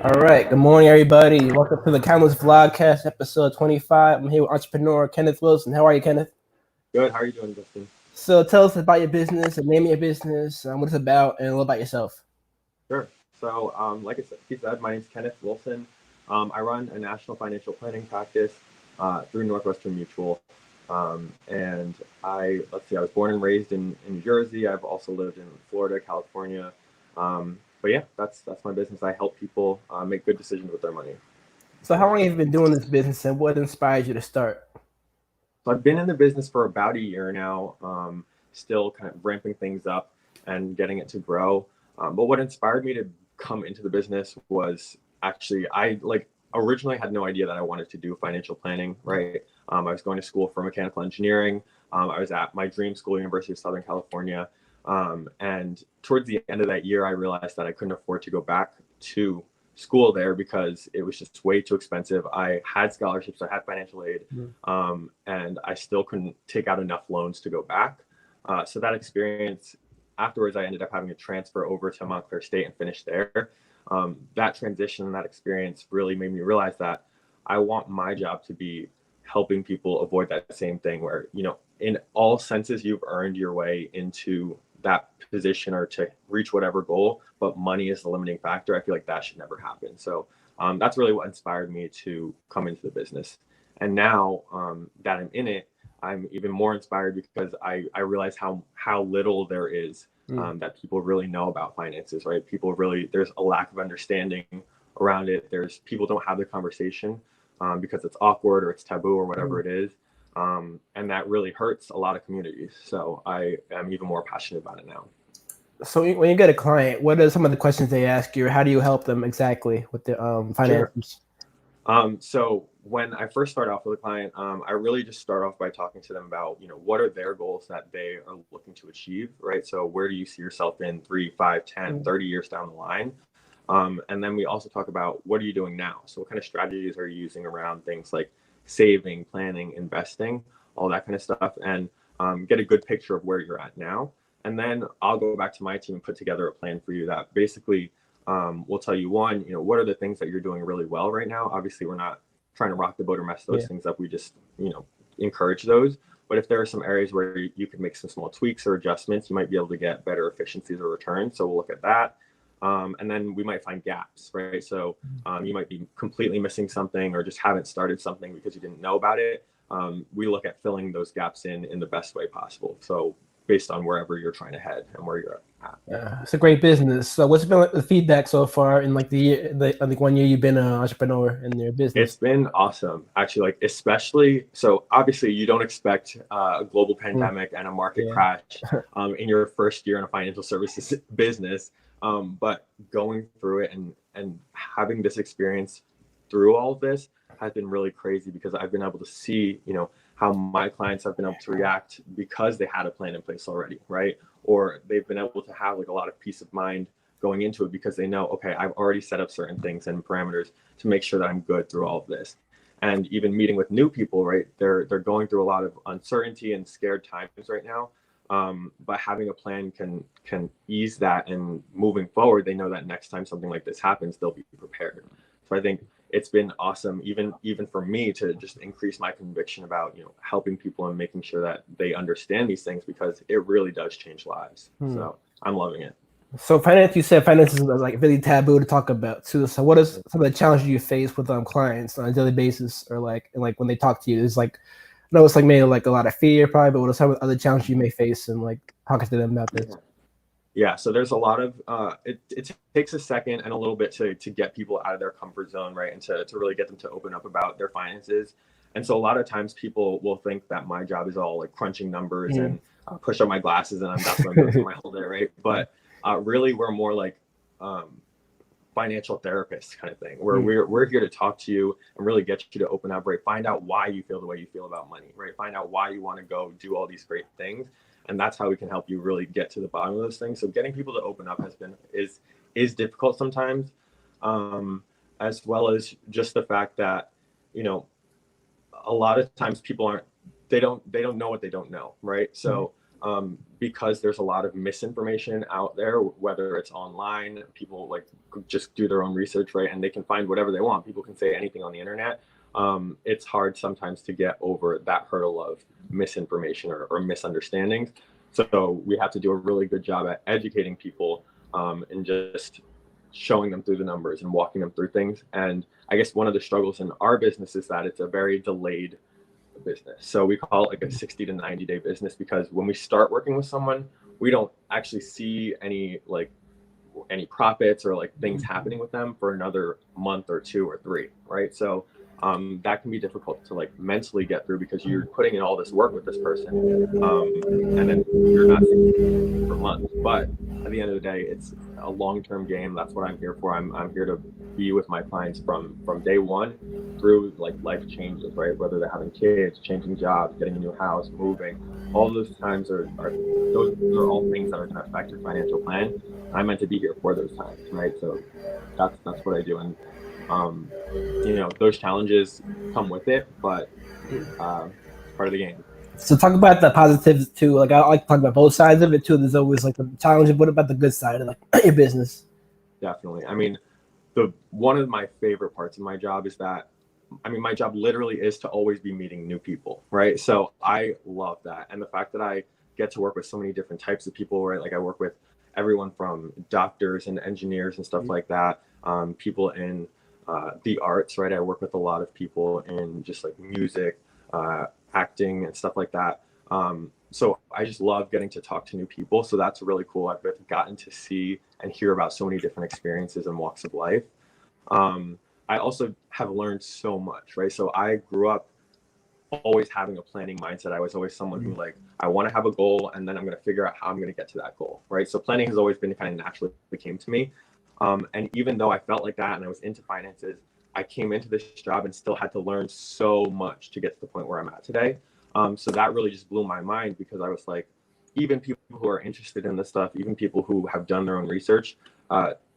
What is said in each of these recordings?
All right. Good morning, everybody. Welcome to the Countless Vlogcast, episode 25. I'm here with Entrepreneur Kenneth Wilson. How are you, Kenneth? Good. How are you doing, Justin? So tell us about your business, the name of your business, what it's about, and a little about yourself. Sure. So, like I said, my name's Kenneth Wilson. I run a national financial planning practice through Northwestern Mutual. And I was born and raised in New Jersey. I've also lived in Florida, California. But yeah, that's my business. I help people make good decisions with their money. So how long have you been doing this business, and what inspired you to start? So I've been in the business for about a year now, still kind of ramping things up and getting it to grow. But what inspired me to come into the business was actually originally had no idea that I wanted to do financial planning, right? I was going to school for mechanical engineering. I was at my dream school, University of Southern California. And towards the end of that year, I realized that I couldn't afford to go back to school there because it was just way too expensive. I had scholarships, I had financial aid, and I still couldn't take out enough loans to go back. So that experience, afterwards, I ended up having to transfer over to Montclair State and finish there. That transition, that experience really made me realize that I want my job to be helping people avoid that same thing where, in all senses, you've earned your way into that position or to reach whatever goal, but money is the limiting factor. I feel like that should never happen. So that's really what inspired me to come into the business. And now that I'm in it, I'm even more inspired because I realize how little there is that people really know about finances, right? There's a lack of understanding around it. People don't have the conversation because it's awkward or it's taboo or whatever it is. And that really hurts a lot of communities. So I am even more passionate about it now. So when you get a client, what are some of the questions they ask you, or how do you help them exactly with the finances? Sure. So when I first start off with a client, I really just start off by talking to them about, what are their goals that they are looking to achieve, right? So where do you see yourself in 3, 5, 10, 30 years down the line? And then we also talk about what are you doing now? So what kind of strategies are you using around things like saving, planning, investing, all that kind of stuff, and get a good picture of where you're at now. And then I'll go back to my team and put together a plan for you that basically will tell you, one, what are the things that you're doing really well right now? Obviously, we're not trying to rock the boat or mess those things up. We just, encourage those. But if there are some areas where you could make some small tweaks or adjustments, you might be able to get better efficiencies or returns. So we'll look at that. And then we might find gaps, right? So you might be completely missing something or just haven't started something because you didn't know about it. We look at filling those gaps in the best way possible. So based on wherever you're trying to head and where you're at. It's a great business. So what's been the feedback so far in like the 1 year you've been an entrepreneur in your business? It's been awesome, actually. Especially, so obviously you don't expect a global pandemic and a market crash in your first year in a financial services business. But going through it and having this experience through all of this has been really crazy because I've been able to see, how my clients have been able to react because they had a plan in place already, right? Or they've been able to have like a lot of peace of mind going into it because they know, okay, I've already set up certain things and parameters to make sure that I'm good through all of this. And even meeting with new people, right? They're going through a lot of uncertainty and scared times right now. But having a plan can ease that, and moving forward, they know that next time something like this happens, they'll be prepared. So I think it's been awesome, even for me, to just increase my conviction about helping people and making sure that they understand these things because it really does change lives. So I'm loving it. So you said finances is like really taboo to talk about too. So what is some of the challenges you face with clients on a daily basis, or like when they talk to you? Is like, I know it's like maybe like a lot of fear probably, but what are some of the other challenges you may face and like talking to them about this? Yeah, so there's a lot of it takes a second and a little bit to get people out of their comfort zone, right? And to really get them to open up about their finances. And so a lot of times people will think that my job is all like crunching numbers and push on my glasses and that's what I'm doing for my whole day, right? But really we're more like financial therapists kind of thing, where we're here to talk to you and really get you to open up, right? Find out why you feel the way you feel about money, right? Find out why you want to go do all these great things. And that's how we can help you really get to the bottom of those things. So getting people to open up is difficult sometimes, as well as just the fact that, a lot of times people they don't know what they don't know, right? So because there's a lot of misinformation out there, whether it's online, people like just do their own research, right? And they can find whatever they want. People can say anything on the internet. It's hard sometimes to get over that hurdle of misinformation or misunderstandings. So we have to do a really good job at educating people and just showing them through the numbers and walking them through things. And I guess one of the struggles in our business is that it's a very delayed business. So we call it like a 60 to 90 day business, because when we start working with someone, we don't actually see any profits or like things happening with them for another month or 2 or 3, right? So that can be difficult to like mentally get through, because you're putting in all this work with this person, and then you're not seeing for months. But at the end of the day, it's a long-term game. That's what I'm here for. I'm here to be with my clients from day one through like life changes, right? Whether they're having kids, changing jobs, getting a new house, moving. All those times are all things that are going to affect your financial plan. I'm meant to be here for those times, right? So that's what I do. And those challenges come with it, but part of the game. So talk about the positives too. Like I like to talk about both sides of it too. There's always like the challenge. What about the good side of like your business? Definitely. I mean, one of my favorite parts of my job is that, my job literally is to always be meeting new people, right? So I love that. And the fact that I get to work with so many different types of people, right? Like I work with everyone from doctors and engineers and stuff like that, people in the arts, right? I work with a lot of people in just like music, acting and stuff like that. So I just love getting to talk to new people. So that's really cool. I've gotten to see and hear about so many different experiences and walks of life. I also have learned so much, right? So I grew up always having a planning mindset. I was always someone who like, I want to have a goal and then I'm going to figure out how I'm going to get to that goal, right? So planning has always been kind of naturally came to me. And even though I felt like that and I was into finances, I came into this job and still had to learn so much to get to the point where I'm at today. So that really just blew my mind, because I was like, even people who are interested in this stuff, even people who have done their own research,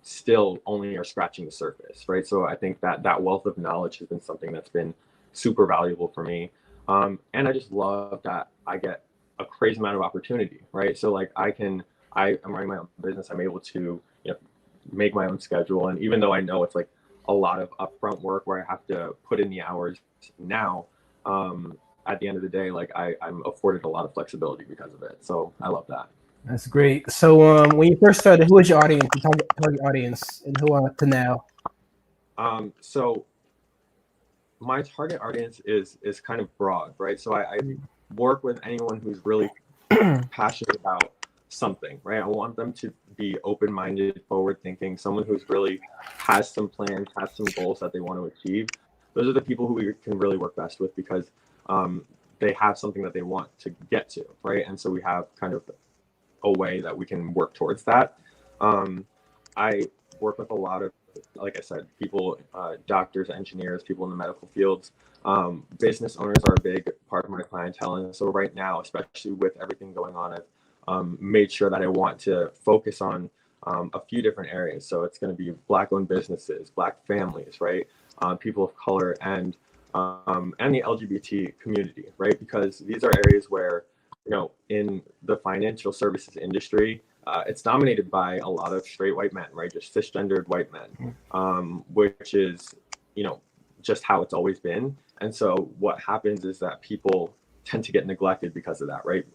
still only are scratching the surface, right? So I think that wealth of knowledge has been something that's been super valuable for me. And I just love that I get a crazy amount of opportunity, right? So like I'm running my own business. I'm able to, make my own schedule. And even though I know it's like a lot of upfront work where I have to put in the hours now, at the end of the day, like I'm afforded a lot of flexibility because of it. So I love that. That's great. So when you first started, who was your audience, your target audience, and who to now? So my target audience is kind of broad, right? So I work with anyone who's really passionate about something, right? I want them to be open-minded, forward-thinking, someone who's really has some plans, has some goals that they want to achieve. Those are the people who we can really work best with, because they have something that they want to get to, right? And so we have kind of a way that we can work towards that. I work with a lot of, like I said, people, doctors, engineers, people in the medical fields. Business owners are a big part of my clientele. And so right now, especially with everything going on, I've made sure that I want to focus on a few different areas. So it's going to be Black-owned businesses, Black families, right? People of color, and the LGBT community, right? Because these are areas where, in the financial services industry, it's dominated by a lot of straight white men, right? Just cisgendered white men, which is, just how it's always been. And so what happens is that people tend to get neglected because of that, right?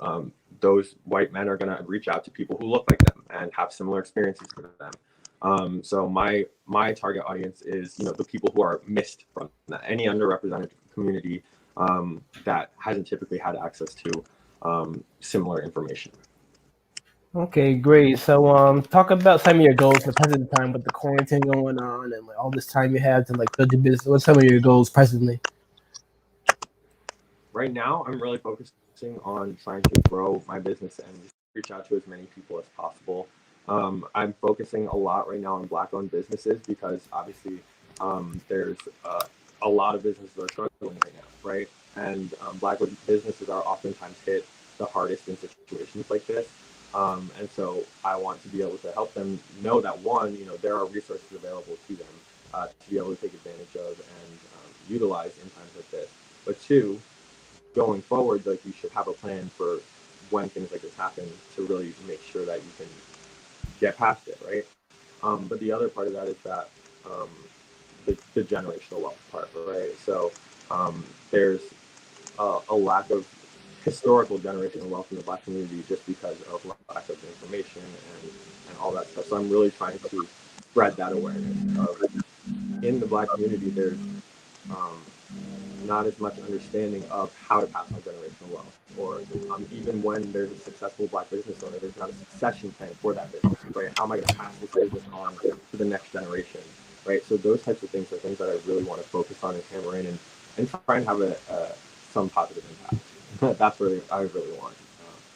Those white men are going to reach out to people who look like them and have similar experiences with them. So my target audience is, the people who are missed from that, any underrepresented community that hasn't typically had access to similar information. Okay, great. So talk about some of your goals for present time with the quarantine going on and like all this time you have to like build your business. What's some of your goals presently? Right now, I'm really focusing on trying to grow my business and reach out to as many people as possible. I'm focusing a lot right now on Black-owned businesses, because obviously there's a lot of businesses that are struggling right now, right? And Black-owned businesses are oftentimes hit the hardest in situations like this. And so I want to be able to help them know that, one, there are resources available to them to be able to take advantage of and utilize in times like this. But two, going forward, like, you should have a plan for when things like this happen to really make sure that you can get past it, right? But the other part of that is that um, the generational wealth part, right? So there's a lack of historical generational wealth in the Black community just because of lack of information and all that stuff. So I'm really trying to spread that awareness of in the Black community, there's um, not as much understanding of how to pass on generational wealth, or even when there's a successful Black business owner, there's not a succession plan for that business, right? How am I going to pass this business on to the next generation, right? So those types of things are things that I really want to focus on and hammer in and try and have some positive impact. That's where I really want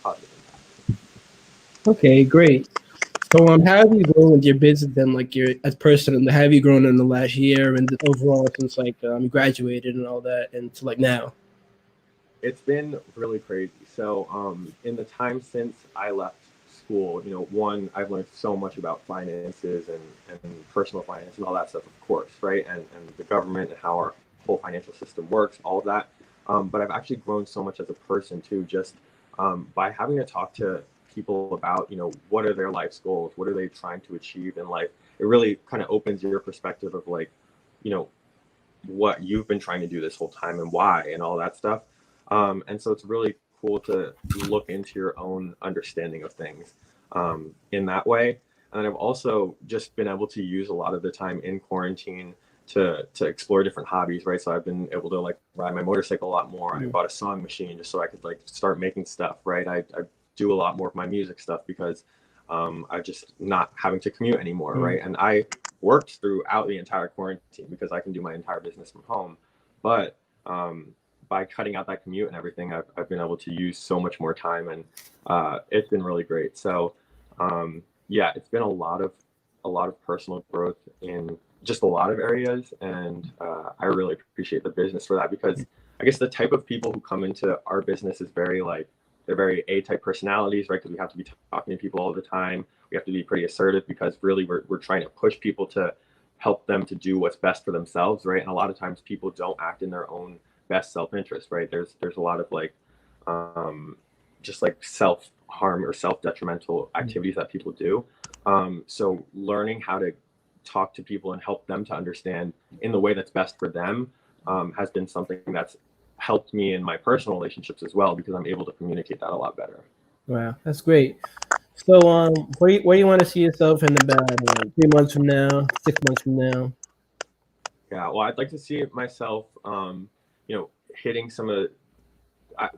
positive impact. Okay, great. So, how have you grown with your business then, like your as person, and how have you grown in the last year and overall since like you graduated and all that, and to like now? It's been really crazy. So, in the time since I left school, one, I've learned so much about finances and personal finance and all that stuff, of course, right? And the government and how our whole financial system works, all of that. But I've actually grown so much as a person too, just by having to talk to people about, what are their life's goals? What are they trying to achieve in life? It really kind of opens your perspective of like, you know, what you've been trying to do this whole time and why and all that stuff. And so it's really cool to look into your own understanding of things in that way. And I've also just been able to use a lot of the time in quarantine to explore different hobbies, right? So I've been able to like ride my motorcycle a lot more. I bought a sewing machine just so I could like start making stuff, right? I do a lot more of my music stuff because I'm just not having to commute anymore, right? And I worked throughout the entire quarantine because I can do my entire business from home. But by cutting out that commute and everything, I've been able to use so much more time, and it's been really great. So yeah, it's been a lot of personal growth in just a lot of areas, and I really appreciate the business for that because I guess the type of people who come into our business is very like they're very A-type personalities, right? Because we have to be talking to people all the time. We have to be pretty assertive because really we're trying to push people to help them to do what's best for themselves, right? And a lot of times people don't act in their own best self-interest, right? There's a lot of like just like self-harm or self-detrimental activities that people do. So learning how to talk to people and help them to understand in the way that's best for them has been something that's helped me in my personal relationships as well because I'm able to communicate that a lot better. Wow, that's great. So, where you want to see yourself in about 3 months from now, 6 months from now? Yeah, well, I'd like to see myself, hitting some of.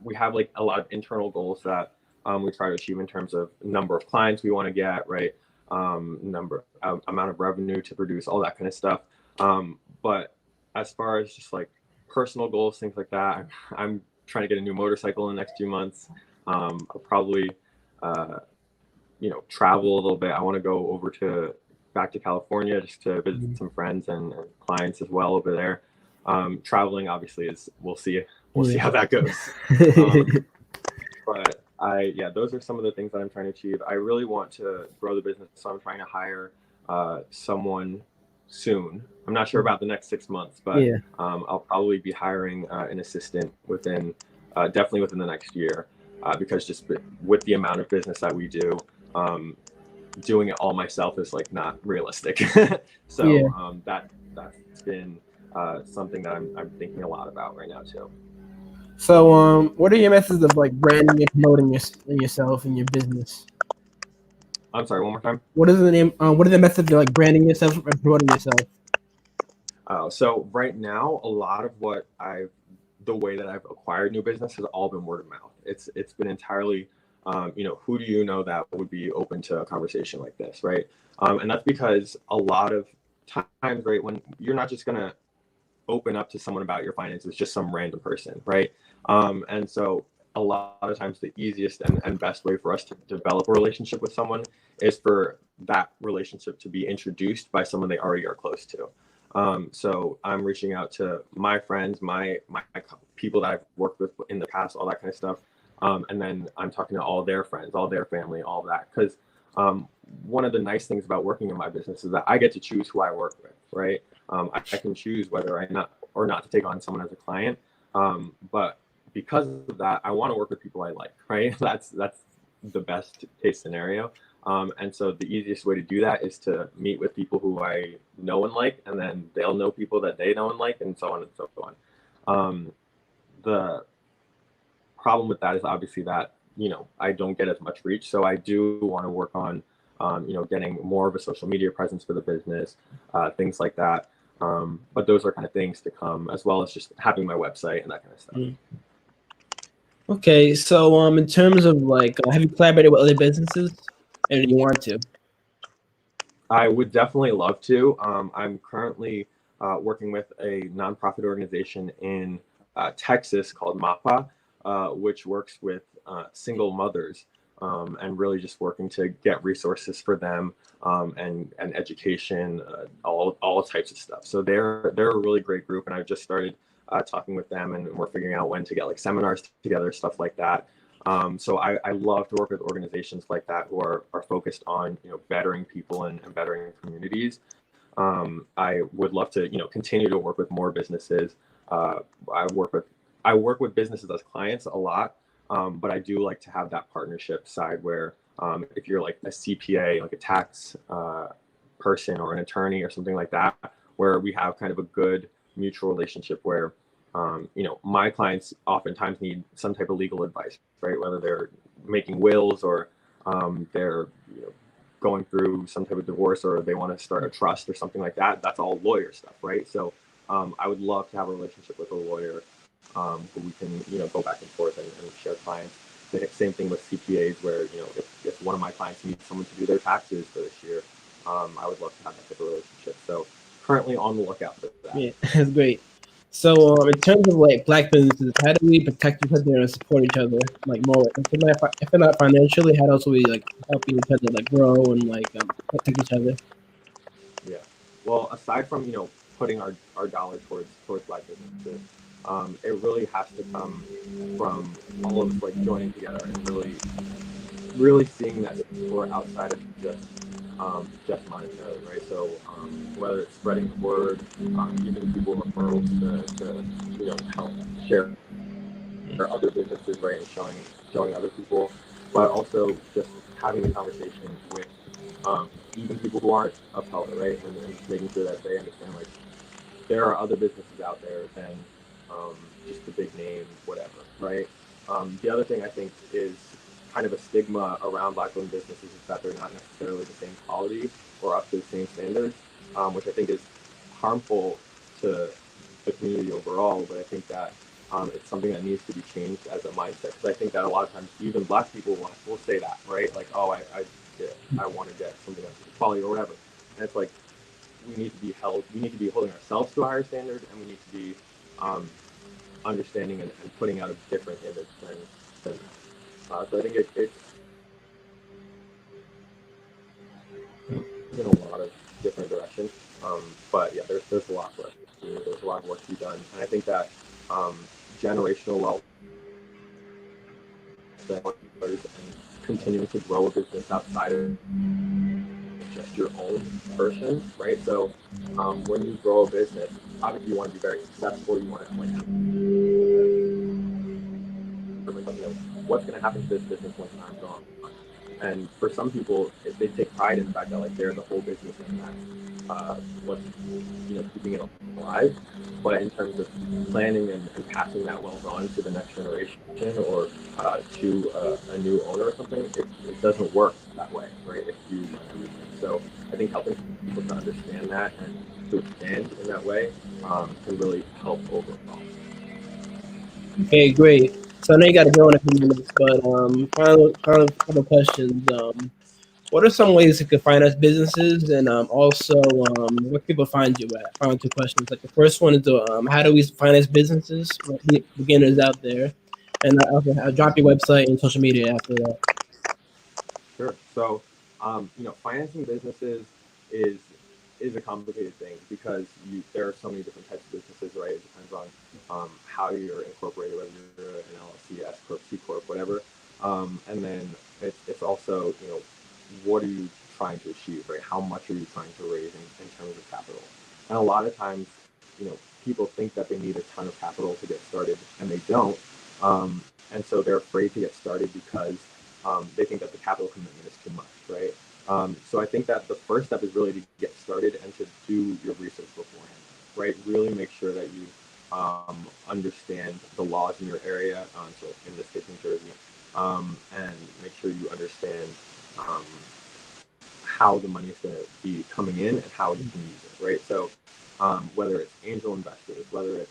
We have like a lot of internal goals that we try to achieve in terms of number of clients we want to get, right? Amount of revenue to produce, all that kind of stuff. But as far as just like personal goals, things like that, I'm trying to get a new motorcycle in the next few months. I'll probably, travel a little bit. I want to go back to California just to visit some friends and clients as well over there. Traveling obviously we'll see how that goes. But those are some of the things that I'm trying to achieve. I really want to grow the business, so I'm trying to hire someone soon. I'm not sure about the next 6 months, but I'll probably be hiring an assistant definitely within the next year, because just with the amount of business that we do, doing it all myself is like not realistic. So that's been something that I'm thinking a lot about right now too. So, what are your methods of like branding and promoting yourself and your business? I'm sorry, one more time. What is the name? What are the methods of like branding yourself and promoting yourself? So right now, a lot of the way that I've acquired new business has all been word of mouth. It's been entirely, who do you know that would be open to a conversation like this, right? And that's because a lot of times, right, when you're not just gonna open up to someone about your finances, just some random person, right? And so a lot of times the easiest and best way for us to develop a relationship with someone is for that relationship to be introduced by someone they already are close to. So I'm reaching out to my friends, my people that I've worked with in the past, all that kind of stuff. And then I'm talking to all their friends, all their family, all that. Because one of the nice things about working in my business is that I get to choose who I work with, right? I can choose whether or not to take on someone as a client. But because of that, I want to work with people I like, right? That's the best case scenario. And so the easiest way to do that is to meet with people who I know and like, and then they'll know people that they know and like, and so on and so on. The problem with that is obviously that, I don't get as much reach. So I do want to work on, getting more of a social media presence for the business, things like that. But those are kind of things to come, as well as just having my website and that kind of stuff. Okay, so in terms of like, have you collaborated with other businesses, and do you want to? I would definitely love to. I'm currently working with a nonprofit organization in Texas called MAPA, which works with single mothers, and really just working to get resources for them, and education, all types of stuff. So they're a really great group, and I've just started talking with them, and we're figuring out when to get like seminars together, stuff like that. So I love to work with organizations like that who are focused on bettering people and bettering communities. I would love to continue to work with more businesses. I work with businesses as clients a lot, but I do like to have that partnership side where if you're like a CPA, like a tax person or an attorney or something like that, where we have kind of a good mutual relationship where my clients oftentimes need some type of legal advice, right? Whether they're making wills or they're going through some type of divorce, or they want to start a trust or something like that. That's all lawyer stuff, right? So I would love to have a relationship with a lawyer who we can go back and forth and share clients. The same thing with CPAs, where if one of my clients needs someone to do their taxes for this year, I would love to have that type of relationship. So currently on the lookout for that. Yeah, that's great. So, in terms of like black businesses, how do we protect each other and support each other like more? If not financially, how else do we like helping each other like grow and like protect each other? Yeah. Well, aside from putting our dollar towards black businesses, it really has to come from all of us like joining together and really seeing that we're outside of just monetary, right? So whether it's spreading the word, giving people referrals to help share other businesses, right, and showing other people, but also just having a conversation with even people who aren't of color, right, and just making sure that they understand like there are other businesses out there than just the big name, whatever, right? The other thing I think is kind of a stigma around black-owned businesses is that they're not necessarily the same quality or up to the same standards, which I think is harmful to the community overall. But I think that it's something that needs to be changed as a mindset, because I think that a lot of times even black people will say that, right? Like, oh, I want to get something that's quality or whatever, and it's like we need to be holding ourselves to a higher standard, and we need to be understanding and putting out a different image than that. So I think it's in a lot of different directions. But yeah, there's a lot for us to do. There's a lot of work to be done, and I think that generational wealth and continuing to grow a business outside of just your own person, right? So when you grow a business, obviously you want to be very successful. You want to like what's going to happen to this business when time's gone. And for some people, they take pride in the fact that like they're the whole business and that's what's keeping it alive. But in terms of planning and passing that wealth on to the next generation or to a new owner or something, it doesn't work that way, right? If you run everything. So I think helping people to understand that and to expand in that way can really help overall. Okay, great. So I know you got to go in a few minutes, but final couple questions. What are some ways you could finance businesses, and also where people find you at? Final two questions. Like the first one is how do we finance businesses? For beginners out there, and I'll drop your website and social media after that. Sure. So, financing businesses is is a complicated thing because there are so many different types of businesses, right? It depends on how you're incorporated, whether you're an LLC, S corp, C corp, whatever. And then it's also what are you trying to achieve, right? How much are you trying to raise in terms of capital? And a lot of times, people think that they need a ton of capital to get started, and they don't. And so they're afraid to get started because they think that the capital commitment is too much, right? So I think that the first step is really to get started and to do your research beforehand, right? Really make sure that you understand the laws in your area, so in this case, New Jersey, and make sure you understand um, how the money is going to be coming in and how you can use it, right? So whether it's angel investors, whether it's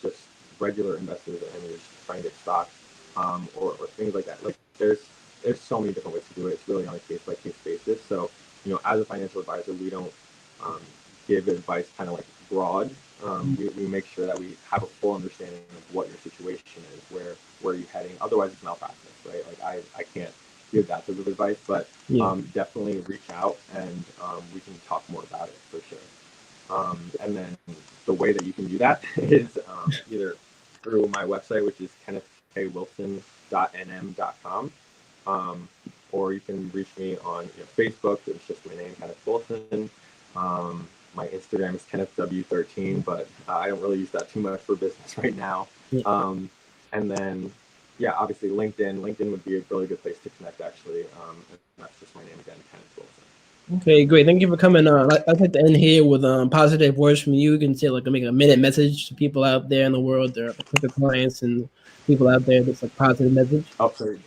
just regular investors and you're just trying to get stocks, or things like that. Like there's so many different ways to do it. It's really on a case by case basis. So as a financial advisor, we don't um, give advice kind of like broad. We make sure that we have a full understanding of what your situation is, where you're heading. Otherwise, it's malpractice, right? Like I can't give that type of advice, but definitely reach out and we can talk more about it for sure. And then the way that you can do that is either through my website, which is kennethkwilson.nm.com, or you can reach me on Facebook. It's just my name, Kenneth Wilson. My Instagram is KennethW13, but I don't really use that too much for business right now. And then, obviously LinkedIn. LinkedIn would be a really good place to connect, actually. And that's just my name again, Kenneth Wilson. Okay, great. Thank you for coming on. I'd like to end here with positive words from you. You can say like make a minute message to people out there in the world, their potential clients and people out there. That's like positive message. Oh, sorry.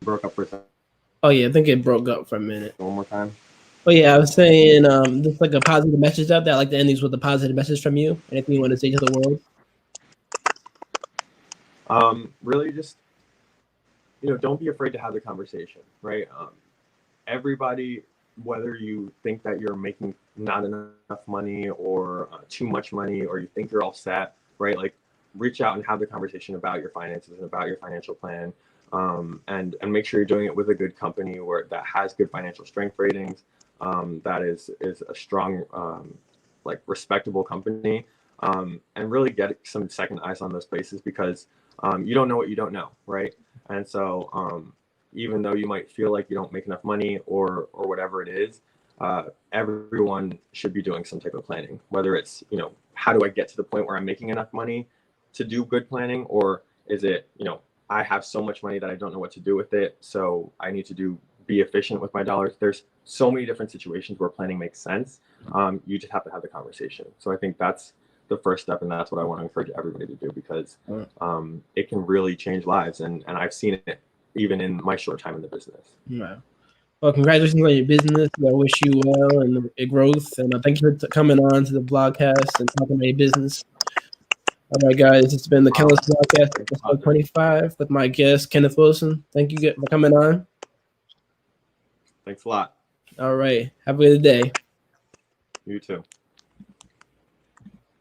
Broke up for a second. Oh yeah, I think it broke up for a minute. One more time. Oh yeah, I was saying just like a positive message out there. I like to end these with a positive message from you. Anything you want to say to the world? Really just, don't be afraid to have the conversation, right? Everybody, whether you think that you're making not enough money or too much money, or you think you're all set, right? Like reach out and have the conversation about your finances and about your financial plan. And make sure you're doing it with a good company that has good financial strength ratings, that is a strong, like respectable company, and really get some second eyes on those places because you don't know what you don't know, right? And so even though you might feel like you don't make enough money or whatever it is, everyone should be doing some type of planning, whether it's, how do I get to the point where I'm making enough money to do good planning, or is it, I have so much money that I don't know what to do with it, so I need to be efficient with my dollars. There's so many different situations where planning makes sense. You just have to have the conversation. So I think that's the first step, and that's what I want to encourage everybody to do, because it can really change lives, and I've seen it even in my short time in the business. Yeah. Well, congratulations on your business. I wish you well and growth. And thank you for coming on to the blogcast and talking about your business. All right, guys. It's been the Kenneth Blogcast, episode 25, with my guest, Kenneth Wilson. Thank you for coming on. Thanks a lot. All right. Have a good day. You too.